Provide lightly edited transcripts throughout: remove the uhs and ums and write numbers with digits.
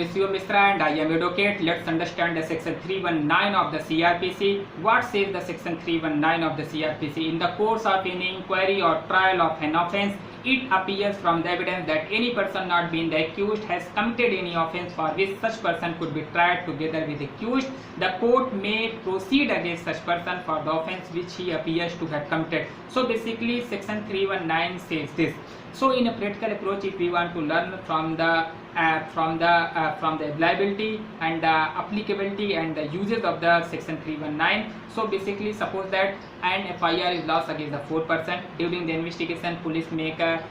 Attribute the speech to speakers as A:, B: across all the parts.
A: Monsieur Misra and I am advocate. Let's understand the section 319 of the CRPC. What says the section 319 of the CRPC? In the course of any inquiry or trial of an offence, it appears from the evidence that any person not being the accused has committed any offence for which such person could be tried together with the accused. The court may proceed against such person for the offence which he appears to have committed. So basically section 319 says this. So in a practical approach, if we want to learn from the applicability and the applicability and the uses of the section 319. So basically suppose that an FIR is lodged against the 4%. During the investigation, police make a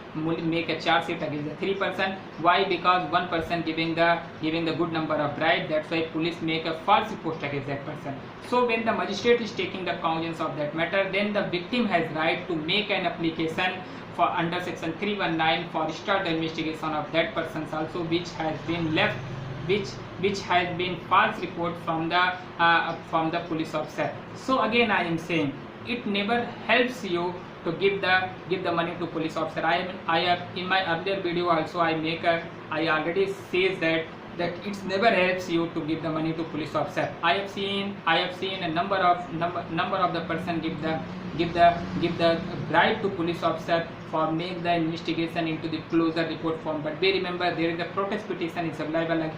A: charge sheet against the 3%. Why? Because one person giving the good number of bribe. That's why police make a false report against that person. So when the magistrate is taking the cognizance of that matter, then the victim has right to make an application for under section 319 for start the investigation of that persons also which has been left, which has been false report from the police officer. So again I am saying it never helps you to give the money to police officer. I have in my earlier video also I already says that it never helps you to give the money to police officer. I have seen a number of the person give the bribe to police officer for make the investigation into the closure report form. But we remember there is a protest petition is available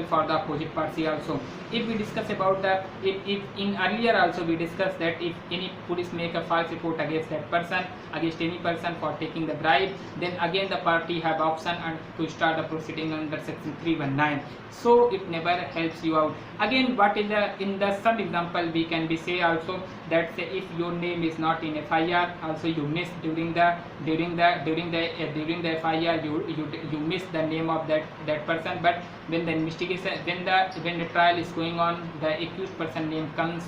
A: for the opposite party also. If we discuss about the if in earlier also we discussed that if any police make a false report against that person, against any person for taking the bribe, then again the party have option and to start the proceeding under section 319. So it never helps you out. Again, what is the in the some example we can be say also that say if your name is not in FIR, also you miss during the FIR you miss the name of that person, but when the investigation when the trial is going on, the accused person name comes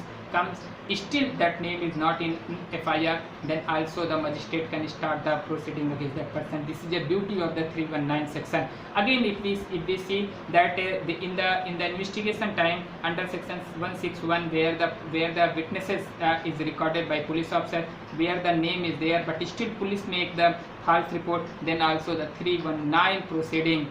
A: still that name is not in FIR, then also the magistrate can start the proceeding against that person. This is the beauty of the 319 section. Again, if we see that in the investigation time under section 161 where the witnesses is recorded by police officer, where the name is there but still police make the false report, then also the 319 proceeding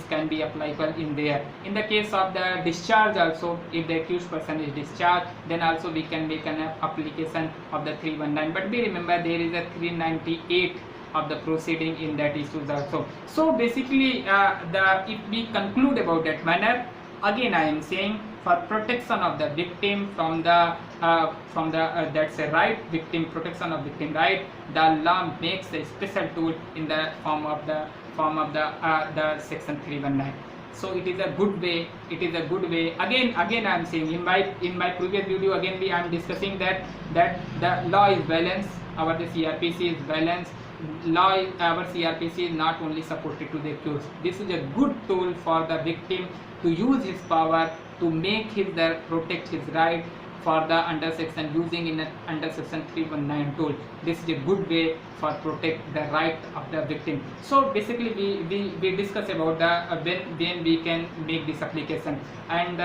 A: can be applicable in there. In the case of the discharge also, if the accused person is discharged, then also we can make an application of the 319. But we remember there is a 398 of the proceeding in that issues also. So basically if we conclude about that manner, again I am saying for protection of the victim from the that's a right, victim protection of victim right, the law makes a special tool in the form of the section 319. So it is a good way. Again I am saying in my previous video, again I am discussing that the law is balanced. Our the CRPC is balanced. Our CRPC is not only supported to the accused. This is a good tool for the victim to use his power to make protect his right for the under section using under section 319 tool. This is a good way for protect the right of the victim. So basically we discuss about the when we can make this application and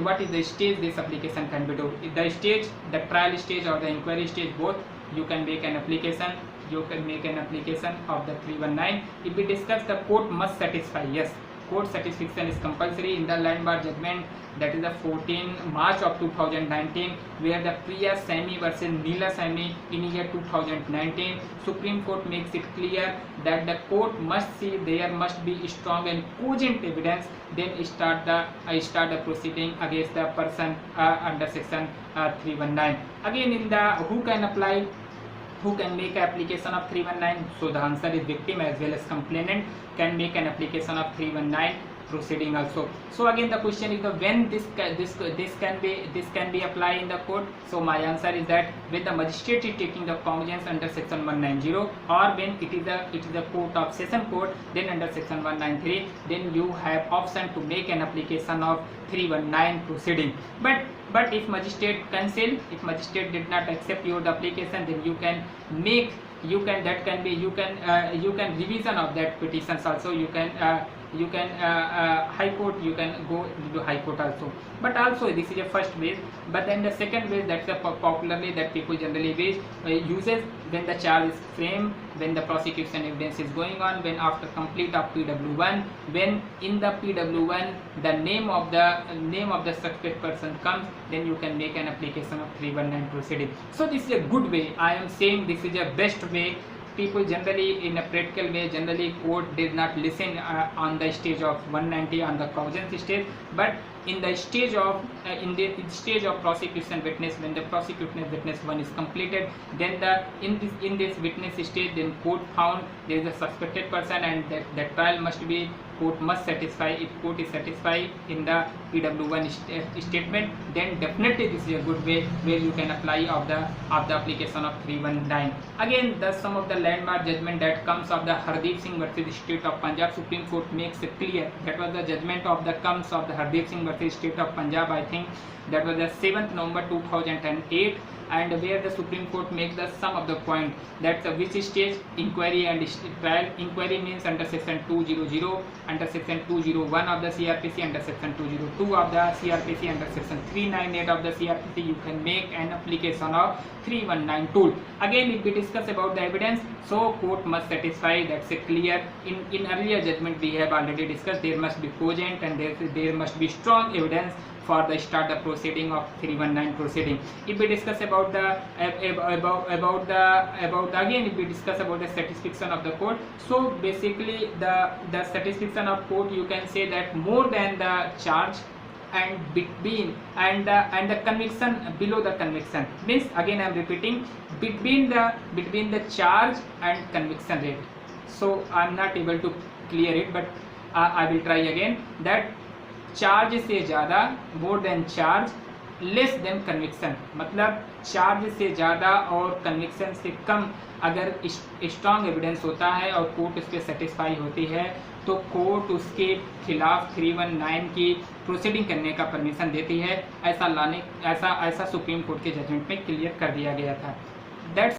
A: what is the stage this application can be do. The stage, the trial stage or the inquiry stage, both you can make an application. You can make an application of the 319. If we discuss, the court must satisfy. Yes, court satisfaction is compulsory in the landmark judgment, that is the 14 March of 2019, where the Priya Sami versus Neela Sami in year 2019, Supreme Court makes it clear that the court must see there must be strong and cogent evidence, then start the proceeding against the person under section 319. Again, in the who can apply, who can make application of 319? So the answer is victim as well as complainant can make an application of 319 proceeding also. So again the question is when this can be applied in the court. So my answer is that when the magistrate is taking the cognizance under section 190, or when it is a court of session court, then under section 193, then you have option to make an application of 319 proceeding. But if magistrate cancel, if magistrate did not accept your application, then you can revision of that petitions also. You can you can high court, you can go to high court also. But also this is a first way. But then the second way, that's a popularly that people generally uses when the charge is framed, when the prosecution evidence is going on, when after complete of PW1, when in the PW1 the name of the suspect person comes, then you can make an application of 319 proceeding. So this is a good way. I am saying this is a best way. People generally in a practical way, generally court did not listen on the stage of 190 on the cognizance stage, but in the stage of stage of prosecution witness, when the prosecution witness 1 is completed, then in this witness stage, then court found there is a suspected person, and that trial must be, court must satisfy. If court is satisfied in the PW1 statement, then definitely this is a good way where you can apply of the application of 319. Again, some of the landmark judgment that comes of the Hardeep Singh versus State of Punjab. Supreme Court makes it clear. That was the judgment of the comes of the Hardeep Singh versus State of Punjab. I think that was the 7th November 2008, and where the Supreme Court makes the sum of the point that which stage inquiry and trial. Inquiry means under section 200, under section 201 of the CRPC, under section 202 of the CRPC, under section 398 of the CRPC, you can make an application of 319 tool. Again, if we discuss about the evidence, so court must satisfy. That's a clear. In earlier judgment we have already discussed, there must be cogent and there must be strong evidence for the start the proceeding of 319 proceeding. If we discuss about the again, if we discuss about the satisfaction of the court, so basically the satisfaction of court, you can say that more than the charge and between and the conviction, below the conviction, means again I am repeating, between the charge and conviction rate. So I am not able to clear it, but I will try again. That charge से ज़्यादा, more than charge, less than conviction, मतलब charge से ज़्यादा और conviction से कम अगर strong evidence होता है और कोर्ट उस पर सेटिस्फाई होती है, तो कोर्ट उसके खिलाफ 319 की प्रोसीडिंग करने का परमिशन देती है। ऐसा सुप्रीम कोर्ट के जजमेंट में क्लियर कर दिया गया था। दैट्स